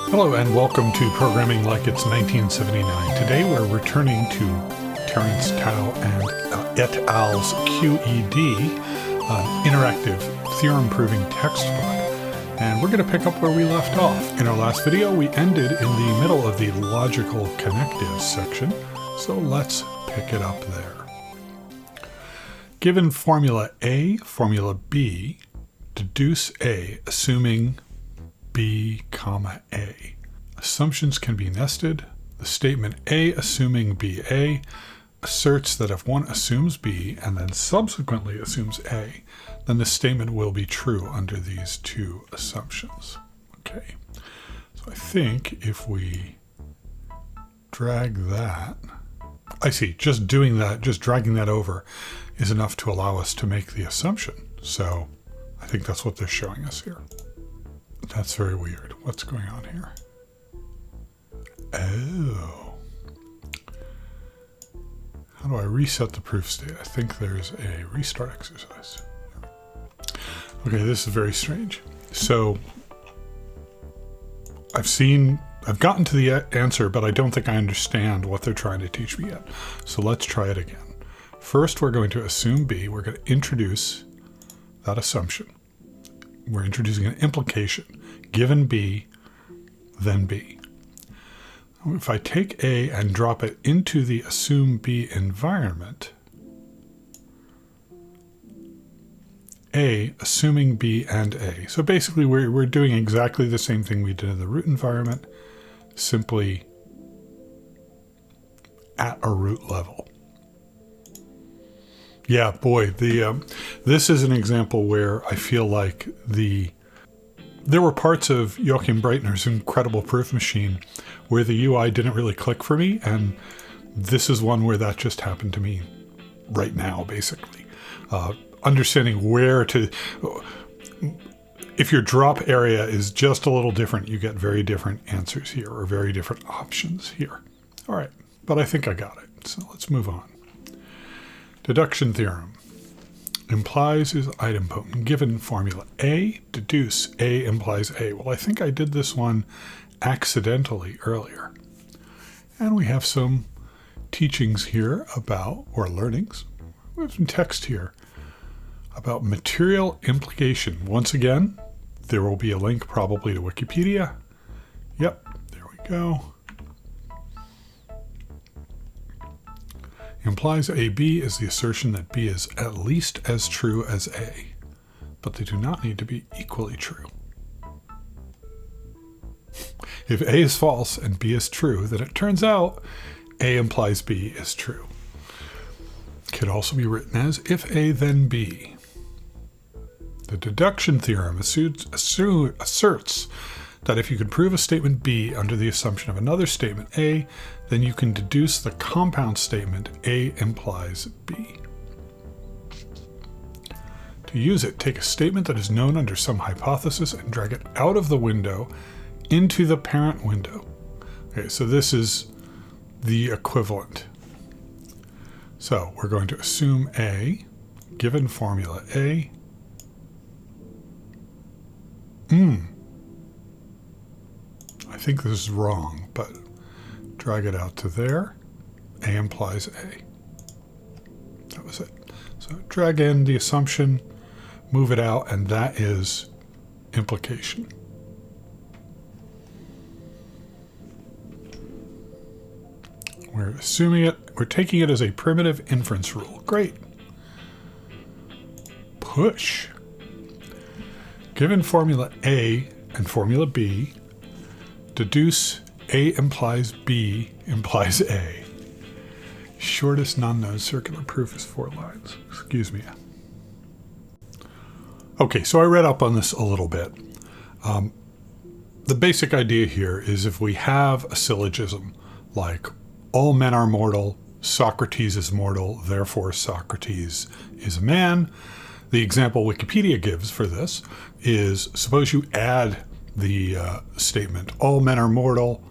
Hello and welcome to Programming Like It's 1979. Today we're returning to Terence and et al.'s QED, an interactive theorem-proving textbook. And we're going to pick up where we left off. In our last video, we ended in the middle of the logical connectives section, so let's pick it up there. Given formula A, formula B, deduce A, assuming B, comma A. Assumptions can be nested. The statement A assuming BA asserts that if one assumes B and then subsequently assumes A, then the statement will be true under these two assumptions. Okay, so I think if we drag that, I see, just doing that, just dragging that over is enough to allow us to make the assumption. So I think that's what they're showing us here. That's very weird. What's going on here? Oh. How do I reset the proof state? I think there's a restart exercise. Okay, this is very strange. So I've gotten to the answer, but I don't think I understand what they're trying to teach me yet. So let's try it again. First, we're going to assume B. We're going to introduce that assumption. We're introducing an implication. Given B, then B. If I take A and drop it into the assume B environment, A assuming B and A. So basically we're doing exactly the same thing we did in the root environment, simply at a root level. Yeah, boy, this is an example where I feel like there were parts of Joachim Breitner's incredible proof machine where the UI didn't really click for me, and this is one where that just happened to me right now, basically. Understanding where to... If your drop area is just a little different, you get very different answers here, or very different options here. All right, but I think I got it, so let's move on. Deduction theorem. Implies is idempotent. Given formula A, deduce A implies A. Well, I think I did this one accidentally earlier. And we have some teachings here about, or learnings, we have some text here about material implication. Once again, there will be a link probably to Wikipedia. Yep, there we go. Implies AB is the assertion that B is at least as true as A, but they do not need to be equally true. If A is false and B is true, then it turns out A implies B is true. It could also be written as if A then B. The deduction theorem asserts that if you can prove a statement B under the assumption of another statement A, then you can deduce the compound statement A implies B. To use it, take a statement that is known under some hypothesis and drag it out of the window into the parent window. Okay, so this is the equivalent. So we're going to assume A, given formula A. I think this is wrong, but drag it out to there. A implies A. That was it. So drag in the assumption, move it out, and that is implication. We're assuming it, we're taking it as a primitive inference rule. Great. Push. Given formula A and formula B, deduce A implies B implies A. Shortest non-known circular proof is 4 lines. Excuse me. Okay, so I read up on this a little bit. The basic idea here is if we have a syllogism like all men are mortal, Socrates is mortal, therefore Socrates is a man, the example Wikipedia gives for this is suppose you add the statement, all men are mortal,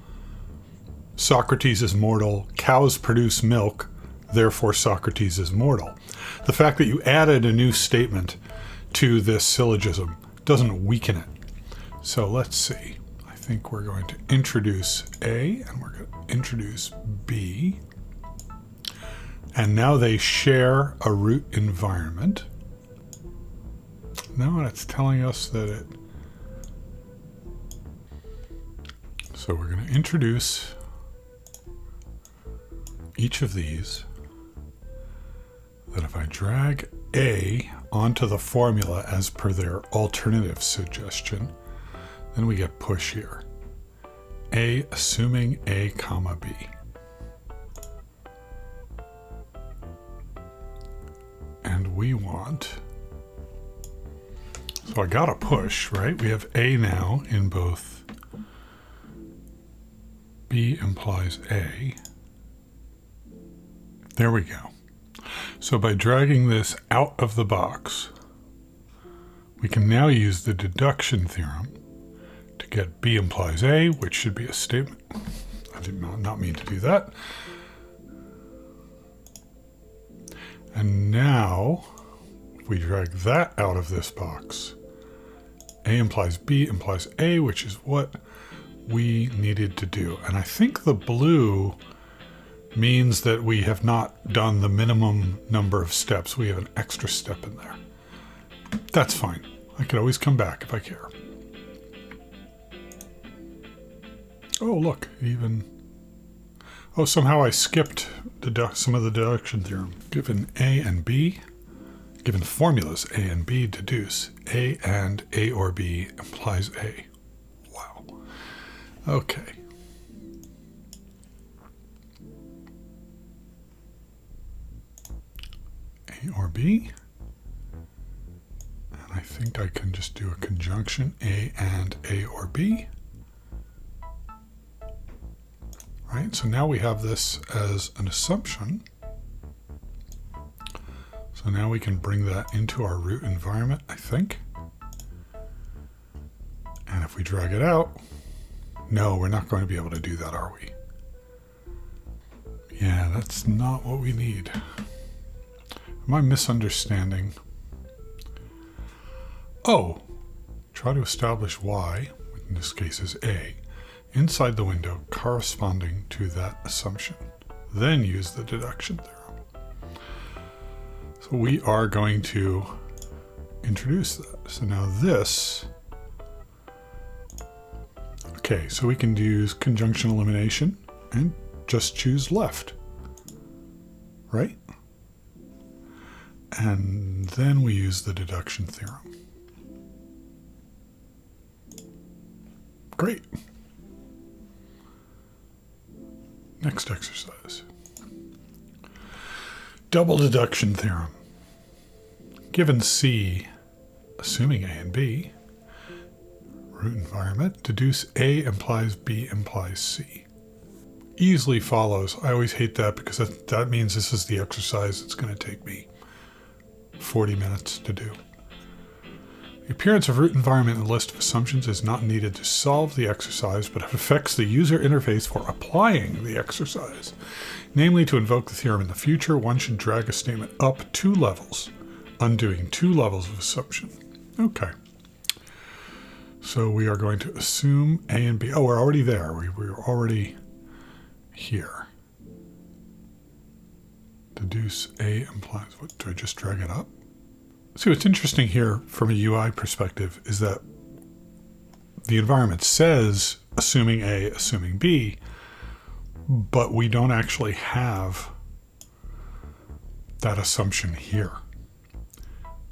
Socrates is mortal, cows produce milk, therefore Socrates is mortal. The fact that you added a new statement to this syllogism doesn't weaken it. So let's see. I think we're going to introduce A and we're going to introduce B. And now they share a root environment. No, it's telling us that it... So we're going to introduce each of these. That if I drag A onto the formula as per their alternative suggestion, then we get push here. A assuming A comma B. And we want... So I got a push, right? We have A now in both. B implies A. There we go. So by dragging this out of the box, we can now use the deduction theorem to get B implies A, which should be a statement. I did not mean to do that. And now, if we drag that out of this box, A implies B implies A, which is what we needed to do. And I think the blue means that we have not done the minimum number of steps. We have an extra step in there. That's fine. I could always come back if I care. Oh, look, even... Oh, somehow I skipped some of the deduction theorem. Given A and B, given formulas A and B deduce, A and A or B implies A. Wow. Okay. A or B. And I think I can just do a conjunction A and A or B. Right, so now we have this as an assumption. So now we can bring that into our root environment, I think. And if we drag it out, no, we're not going to be able to do that, are we? Yeah, that's not what we need. Am I misunderstanding? Oh, try to establish Y, which in this case is A, inside the window corresponding to that assumption. Then use the deduction theorem. So we are going to introduce that. So now this, okay, so we can use conjunction elimination and just choose left, right? And then we use the deduction theorem. Great. Next exercise. Double deduction theorem. Given C, assuming A and B, root environment, deduce A implies B implies C. Easily follows. I always hate that because that means this is the exercise that's going to take me 40 minutes to do. The appearance of root environment in the list of assumptions is not needed to solve the exercise, but it affects the user interface for applying the exercise. Namely, to invoke the theorem in the future, one should drag a statement up 2 levels, undoing 2 levels of assumption. Okay. So we are going to assume A and B. Oh, we're already there. We're already here. Deduce A implies what? Do I just drag it up? See, what's interesting here from a UI perspective is that the environment says assuming A, assuming B, but we don't actually have that assumption here,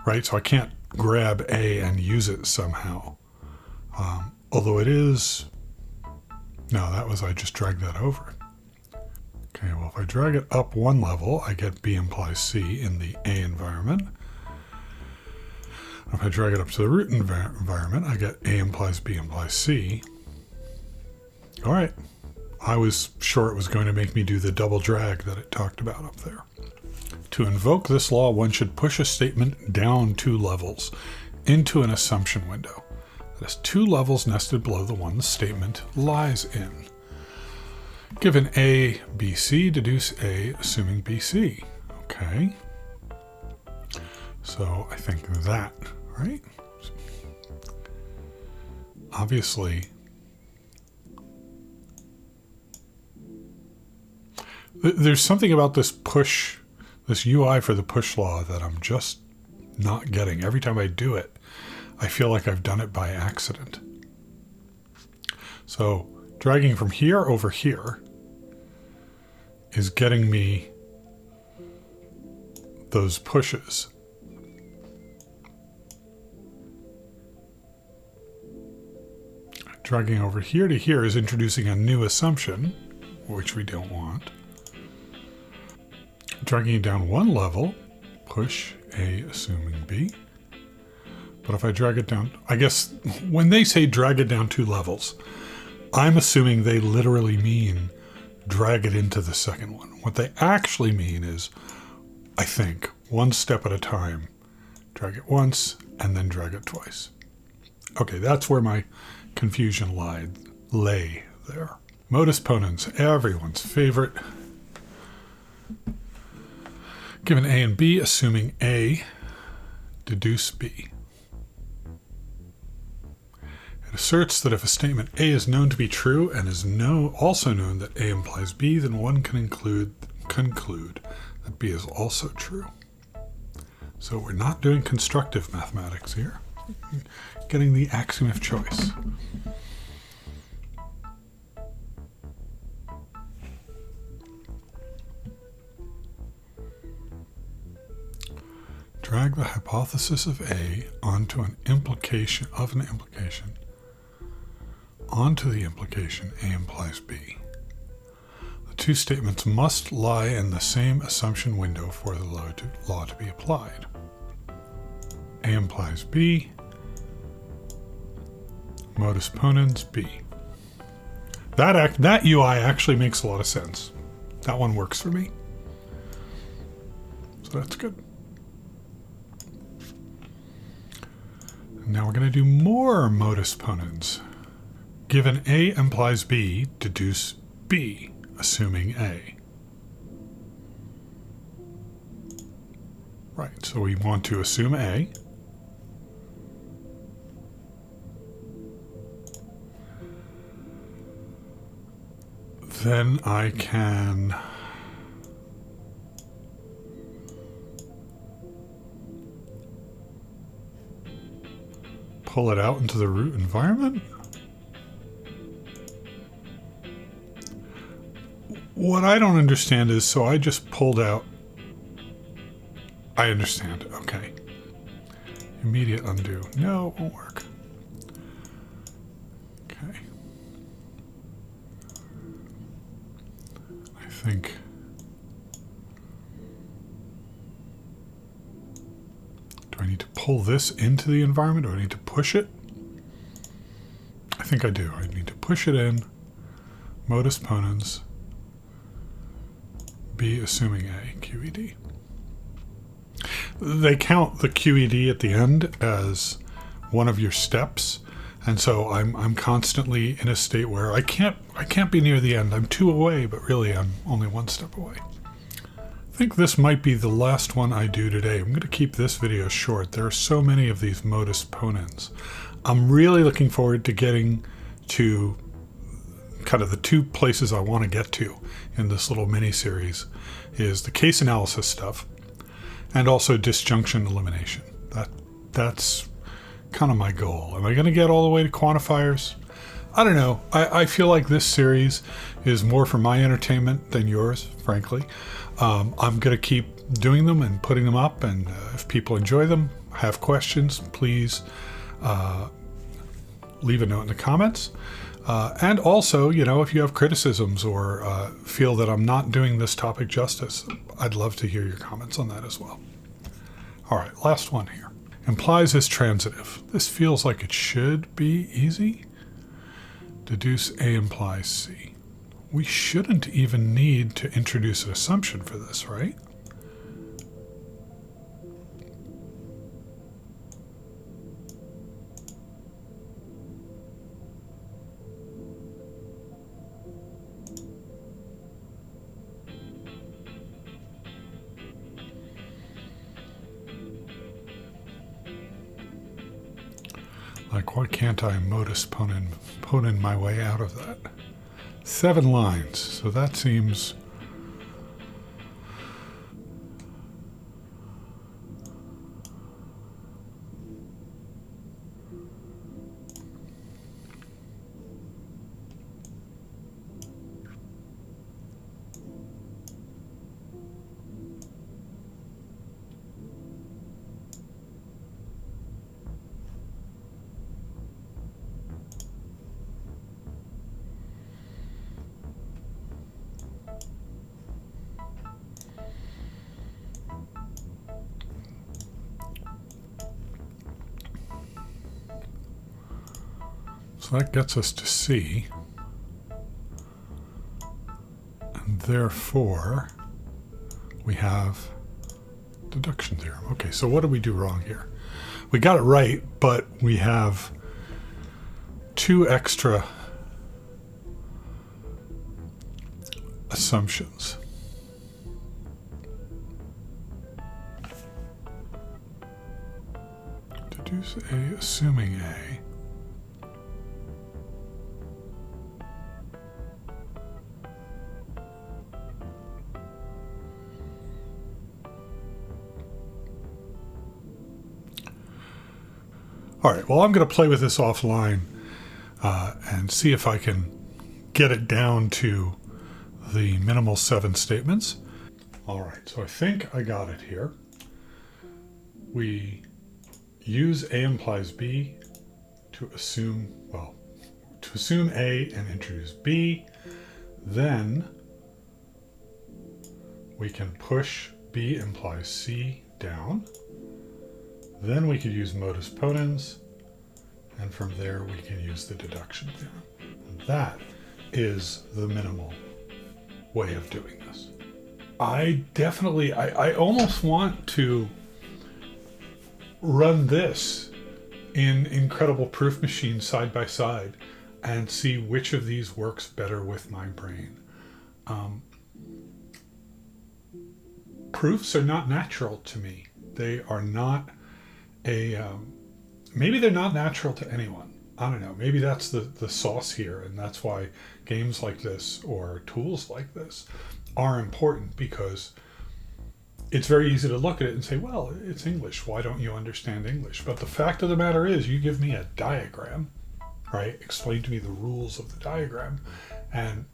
right? So I can't grab A and use it somehow. Although it is, no, that was, I just dragged that over. Okay, well, if I drag it up 1 level, I get B implies C in the A environment. If I drag it up to the root environment, I get A implies B implies C. All right. I was sure it was going to make me do the double drag that it talked about up there. To invoke this law, one should push a statement down 2 levels into an assumption window that has 2 levels nested below the one the statement lies in. Given A, B, C, deduce A, assuming B, C. Okay. So I think that, right? Obviously, There's something about this UI for the push law that I'm just not getting. Every time I do it, I feel like I've done it by accident. So dragging from here over here is getting me those pushes. Dragging over here to here is introducing a new assumption, which we don't want. Dragging it down one level, push A assuming B. But if I drag it down, I guess when they say drag it down 2 levels, I'm assuming they literally mean drag it into the second one. What they actually mean is, I think, one step at a time, drag it once and then drag it twice. Okay, that's where my confusion lay there. Modus ponens, everyone's favorite. Given A and B, assuming A, deduce B. It asserts that if a statement A is known to be true and is also known that A implies B, then one can conclude that B is also true. So we're not doing constructive mathematics here. Getting the axiom of choice. Drag the hypothesis of A onto an implication onto the implication A implies B. The two statements must lie in the same assumption window for the law to be applied. A implies B, modus ponens B. That UI actually makes a lot of sense. That one works for me. So that's good. Now we're going to do more modus ponens. Given A implies B, deduce B, assuming A. Right, so we want to assume A. Then I can pull it out into the root environment. What I don't understand is, so I just pulled out. I understand. Okay. Immediate undo. No, it won't work. Okay. I think. Do I need to pull this into the environment? Do I need to push it? I think I do. I need to push it in. Modus ponens. B assuming A, QED. They count the QED at the end as one of your steps, and so I'm constantly in a state where I can't be near the end. I'm 2 away, but really I'm only 1 step away. I think this might be the last one I do today. I'm going to keep this video short. There are so many of these modus ponens. I'm really looking forward to getting to kind of the 2 places I want to get to in this little mini-series is the case analysis stuff and also disjunction elimination. That's kind of my goal. Am I going to get all the way to quantifiers? I don't know. I feel like this series is more for my entertainment than yours, frankly. I'm going to keep doing them and putting them up, and if people enjoy them, have questions, please leave a note in the comments. And also, if you have criticisms or feel that I'm not doing this topic justice, I'd love to hear your comments on that as well. All right, last one here. Implies is transitive. This feels like it should be easy. Deduce A implies C. We shouldn't even need to introduce an assumption for this, right? Like, why can't I modus ponen my way out of that? 7 lines, so that seems So that gets us to C. And therefore, we have deduction theorem. Okay, so what did we do wrong here? We got it right, but we have 2 extra assumptions. Deduce A assuming A. All right, well, I'm going to play with this offline and see if I can get it down to the minimal 7 statements. All right, so I think I got it here. We use A implies B to assume A and introduce B. Then we can push B implies C down. Then we could use modus ponens, and from there we can use the deduction theorem. And that is the minimal way of doing this. I almost want to run this in Incredible Proof Machine side by side and see which of these works better with my brain. Proofs are not natural to me. They are not maybe they're not natural to anyone. I don't know. Maybe that's the sauce here, and that's why games like this or tools like this are important, because it's very easy to look at it and say, well, it's English. Why don't you understand English? But the fact of the matter is, you give me a diagram, right? Explain to me the rules of the diagram, and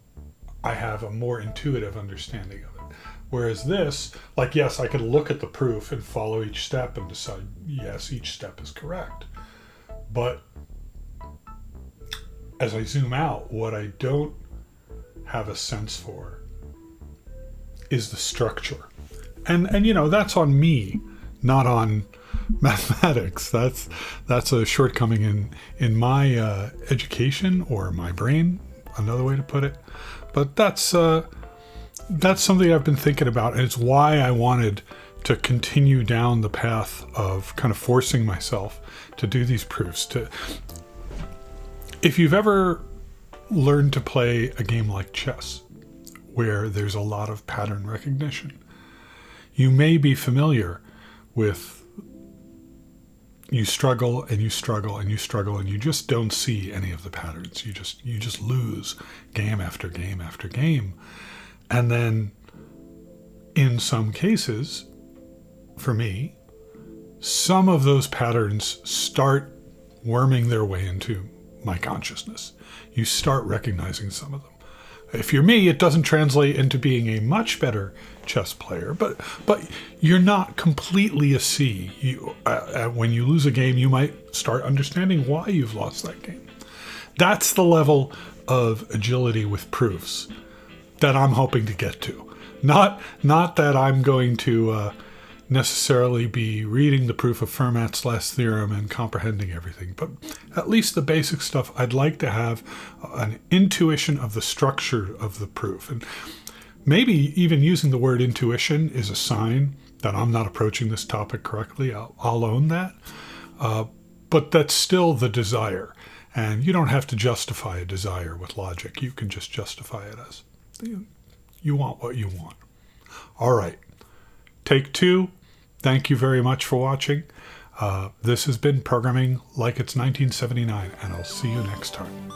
I have a more intuitive understanding of it. Whereas this, like, yes, I could look at the proof and follow each step and decide, yes, each step is correct. But as I zoom out, what I don't have a sense for is the structure. And you know, that's on me, not on mathematics. That's a shortcoming in my education or my brain, another way to put it. But that's something I've been thinking about, and it's why I wanted to continue down the path of kind of forcing myself to do these proofs. If you've ever learned to play a game like chess, where there's a lot of pattern recognition, you may be familiar with you struggle and you struggle and you struggle and you just don't see any of the patterns. You just lose game after game after game. And then in some cases, for me, some of those patterns start worming their way into my consciousness. You start recognizing some of them. If you're me, it doesn't translate into being a much better chess player, but you're not completely a C. When you lose a game, you might start understanding why you've lost that game. That's the level of agility with proofs that I'm hoping to get to. Not that I'm going to necessarily be reading the proof of Fermat's last theorem and comprehending everything, but at least the basic stuff. I'd like to have an intuition of the structure of the proof. And maybe even using the word intuition is a sign that I'm not approaching this topic correctly. I'll own that. But that's still the desire. And you don't have to justify a desire with logic. You can just justify it as you want what you want. All right. Take 2. Thank you very much for watching. This has been Programming Like It's 1979, and I'll see you next time.